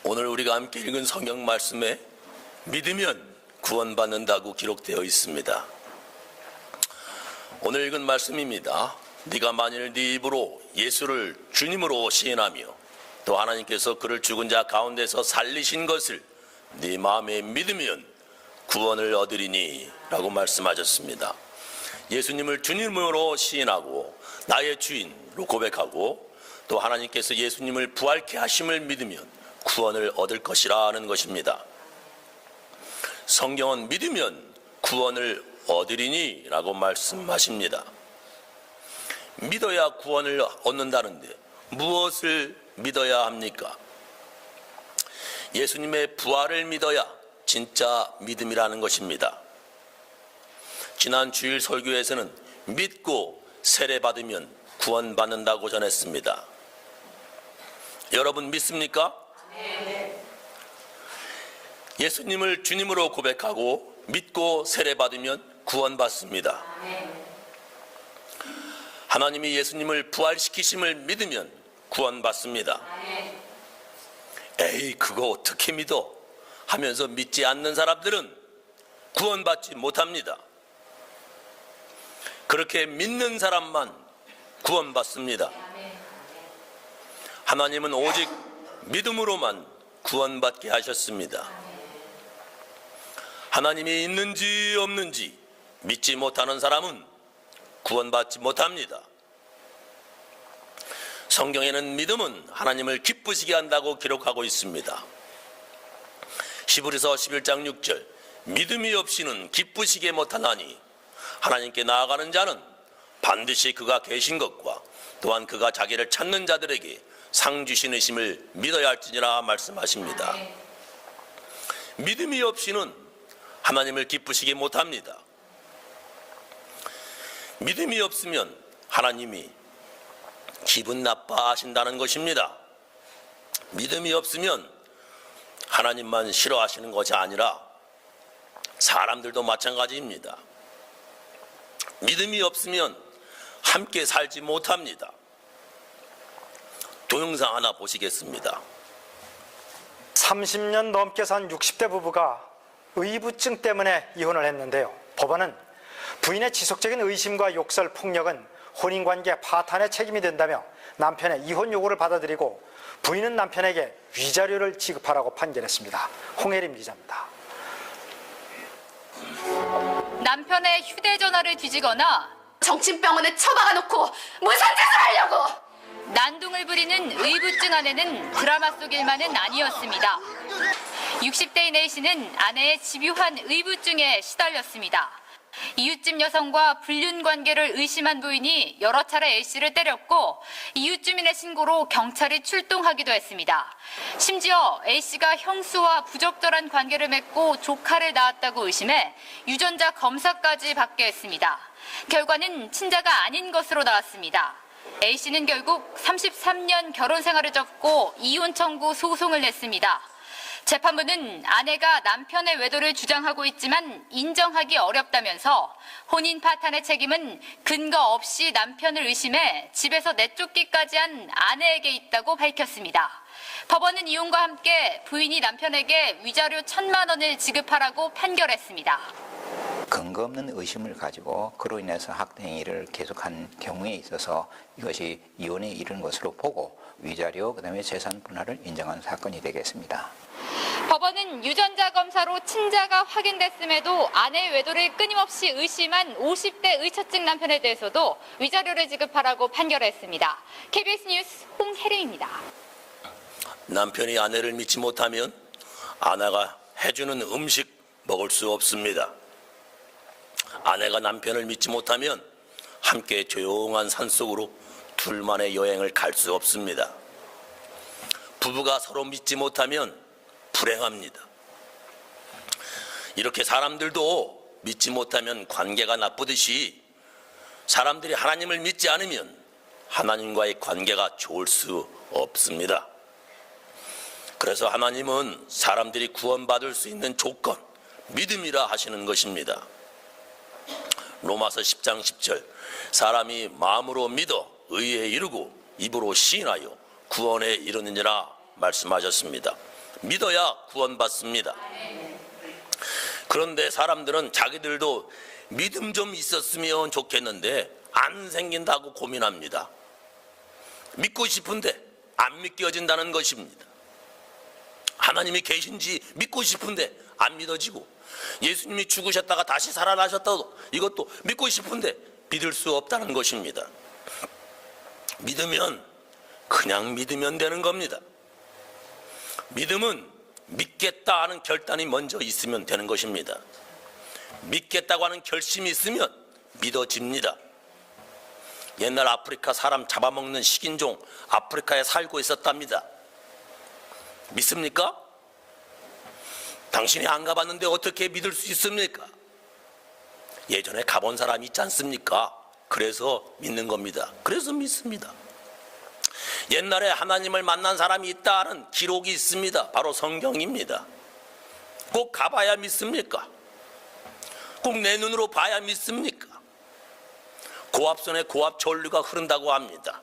오늘 우리가 함께 읽은 성경 말씀에 믿으면 구원받는다고 기록되어 있습니다. 오늘 읽은 말씀입니다. 네가 만일 네 입으로 예수를 주님으로 시인하며 또 하나님께서 그를 죽은 자 가운데서 살리신 것을 네 마음에 믿으면 구원을 얻으리니 라고 말씀하셨습니다. 예수님을 주님으로 시인하고 나의 주인으로 고백하고 또 하나님께서 예수님을 부활케 하심을 믿으면 구원을 얻을 것이라는 것입니다. 성경은 믿으면 구원을 얻으리니 라고 말씀하십니다. 믿어야 구원을 얻는다는데 무엇을 믿어야 합니까? 예수님의 부활을 믿어야 진짜 믿음이라는 것입니다. 지난 주일 설교에서는 믿고 세례받으면 구원받는다고 전했습니다. 여러분 믿습니까? 네. 예수님을 주님으로 고백하고 믿고 세례받으면 구원받습니다. 네. 하나님이 예수님을 부활시키심을 믿으면 구원받습니다. 네. 에이, 그거 어떻게 믿어? 하면서 믿지 않는 사람들은 구원받지 못합니다. 그렇게 믿는 사람만 구원받습니다. 하나님은 오직 믿음으로만 구원받게 하셨습니다. 하나님이 있는지 없는지 믿지 못하는 사람은 구원받지 못합니다. 성경에는 믿음은 하나님을 기쁘시게 한다고 기록하고 있습니다. 히브리서 11장 6절 믿음이 없이는 기쁘시게 못하나니 하나님께 나아가는 자는 반드시 그가 계신 것과 또한 그가 자기를 찾는 자들에게 상 주시느심을 믿어야 할지니라 말씀하십니다. 믿음이 없이는 하나님을 기쁘시게 못합니다. 믿음이 없으면 하나님이 기분 나빠하신다는 것입니다. 믿음이 없으면 하나님만 싫어하시는 것이 아니라 사람들도 마찬가지입니다. 믿음이 없으면 함께 살지 못합니다. 동영상 하나 보시겠습니다. 30년 넘게 산 60대 부부가 의부증 때문에 이혼을 했는데요. 법원은 부인의 지속적인 의심과 욕설, 폭력은 혼인관계 파탄의 책임이 된다며 남편의 이혼 요구를 받아들이고 부인은 남편에게 위자료를 지급하라고 판결했습니다. 홍혜림 기자입니다. 남편의 휴대전화를 뒤지거나 정신병원에 처박아 놓고 무슨 짓을 하려고! 난동을 부리는 의부증 아내는 드라마 속 일만은 아니었습니다. 60대인 A씨는 아내의 집요한 의부증에 시달렸습니다. 이웃집 여성과 불륜 관계를 의심한 부인이 여러 차례 A씨를 때렸고 이웃 주민의 신고로 경찰이 출동하기도 했습니다. 심지어 A씨가 형수와 부적절한 관계를 맺고 조카를 낳았다고 의심해 유전자 검사까지 받게 했습니다. 결과는 친자가 아닌 것으로 나왔습니다. A씨는 결국 33년 결혼 생활을 접고 이혼 청구 소송을 냈습니다. 재판부는 아내가 남편의 외도를 주장하고 있지만 인정하기 어렵다면서 혼인 파탄의 책임은 근거 없이 남편을 의심해 집에서 내쫓기까지 한 아내에게 있다고 밝혔습니다. 법원은 이혼과 함께 부인이 남편에게 위자료 1,000만 원을 지급하라고 판결했습니다. 근거 없는 의심을 가지고 그로 인해서 학대행위를 계속한 경우에 있어서 이것이 이혼에 이르는 것으로 보고 위자료 그다음에 재산 분할을 인정한 사건이 되겠습니다. 법원은 유전자 검사로 친자가 확인됐음에도 아내의 외도를 끊임없이 의심한 50대 의처증 남편에 대해서도 위자료를 지급하라고 판결했습니다. KBS 뉴스 홍혜림입니다. 남편이 아내를 믿지 못하면 아내가 해주는 음식 먹을 수 없습니다. 아내가 남편을 믿지 못하면 함께 조용한 산속으로 둘만의 여행을 갈 수 없습니다. 부부가 서로 믿지 못하면 불행합니다. 이렇게 사람들도 믿지 못하면 관계가 나쁘듯이 사람들이 하나님을 믿지 않으면 하나님과의 관계가 좋을 수 없습니다. 그래서 하나님은 사람들이 구원받을 수 있는 조건, 믿음이라 하시는 것입니다. 로마서 10장 10절 사람이 마음으로 믿어 의에 이르고 입으로 시인하여 구원에 이르느니라 말씀하셨습니다. 믿어야 구원받습니다. 그런데 사람들은 자기들도 믿음 좀 있었으면 좋겠는데 안 생긴다고 고민합니다. 믿고 싶은데 안 믿겨진다는 것입니다. 하나님이 계신지 믿고 싶은데 안 믿어지고, 예수님이 죽으셨다가 다시 살아나셨다고 이것도 믿고 싶은데 믿을 수 없다는 것입니다. 믿으면 그냥 믿으면 되는 겁니다. 믿음은 믿겠다 하는 결단이 먼저 있으면 되는 것입니다. 믿겠다고 하는 결심이 있으면 믿어집니다. 옛날 아프리카 사람 잡아먹는 식인종 아프리카에 살고 있었답니다. 믿습니까? 당신이 안 가봤는데 어떻게 믿을 수 있습니까? 예전에 가본 사람이 있지 않습니까? 그래서 믿는 겁니다. 그래서 믿습니다. 옛날에 하나님을 만난 사람이 있다는 기록이 있습니다. 바로 성경입니다. 꼭 가봐야 믿습니까? 꼭 내 눈으로 봐야 믿습니까? 고압선에 고압 전류가 흐른다고 합니다.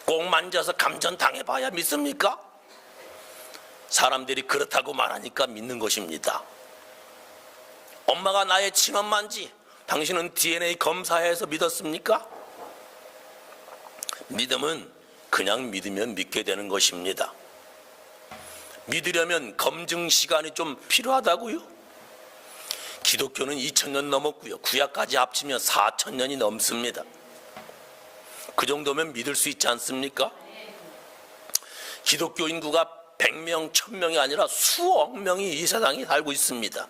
꼭 만져서 감전당해봐야 믿습니까? 사람들이 그렇다고 말하니까 믿는 것입니다. 엄마가 나의 친엄마인지 당신은 DNA 검사해서 믿었습니까? 믿음은 그냥 믿으면 믿게 되는 것입니다. 믿으려면 검증 시간이 좀 필요하다고요? 기독교는 2000년 넘었고요. 구약까지 합치면 4000년이 넘습니다. 그 정도면 믿을 수 있지 않습니까? 기독교 인구가 100명, 1000명이 아니라 수억 명이 이 세상에 살고 있습니다.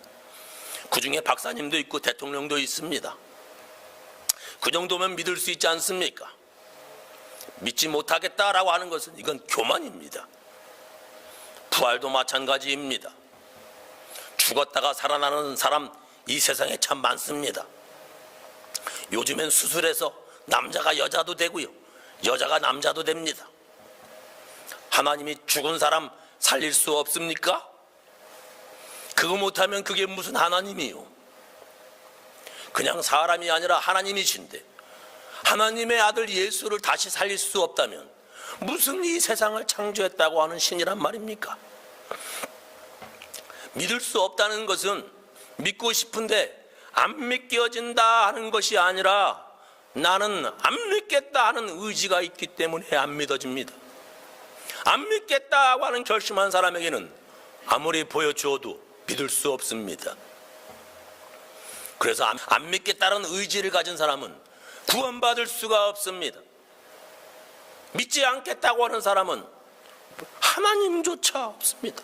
그 중에 박사님도 있고 대통령도 있습니다. 그 정도면 믿을 수 있지 않습니까? 믿지 못하겠다라고 하는 것은 이건 교만입니다. 부활도 마찬가지입니다. 죽었다가 살아나는 사람 이 세상에 참 많습니다. 요즘엔 수술해서 남자가 여자도 되고요, 여자가 남자도 됩니다. 하나님이 죽은 사람 살릴 수 없습니까? 그거 못하면 그게 무슨 하나님이요? 그냥 사람이 아니라 하나님이신데 하나님의 아들 예수를 다시 살릴 수 없다면 무슨 이 세상을 창조했다고 하는 신이란 말입니까? 믿을 수 없다는 것은 믿고 싶은데 안 믿겨진다 하는 것이 아니라 나는 안 믿겠다 하는 의지가 있기 때문에 안 믿어집니다. 안 믿겠다고 하는 결심한 사람에게는 아무리 보여주어도 믿을 수 없습니다. 그래서 안 믿겠다는 의지를 가진 사람은 구원받을 수가 없습니다. 믿지 않겠다고 하는 사람은 하나님조차 없습니다.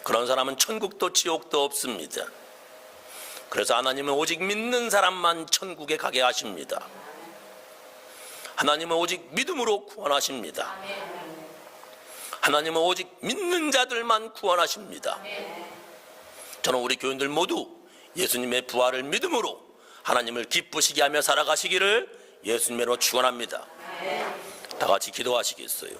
그런 사람은 천국도 지옥도 없습니다. 그래서 하나님은 오직 믿는 사람만 천국에 가게 하십니다. 하나님은 오직 믿음으로 구원하십니다. 하나님은 오직 믿는 자들만 구원하십니다. 저는 우리 교인들 모두 예수님의 부활을 믿음으로 하나님을 기쁘시게 하며 살아가시기를 예수님으로 축원합니다. 다 같이 기도하시겠어요?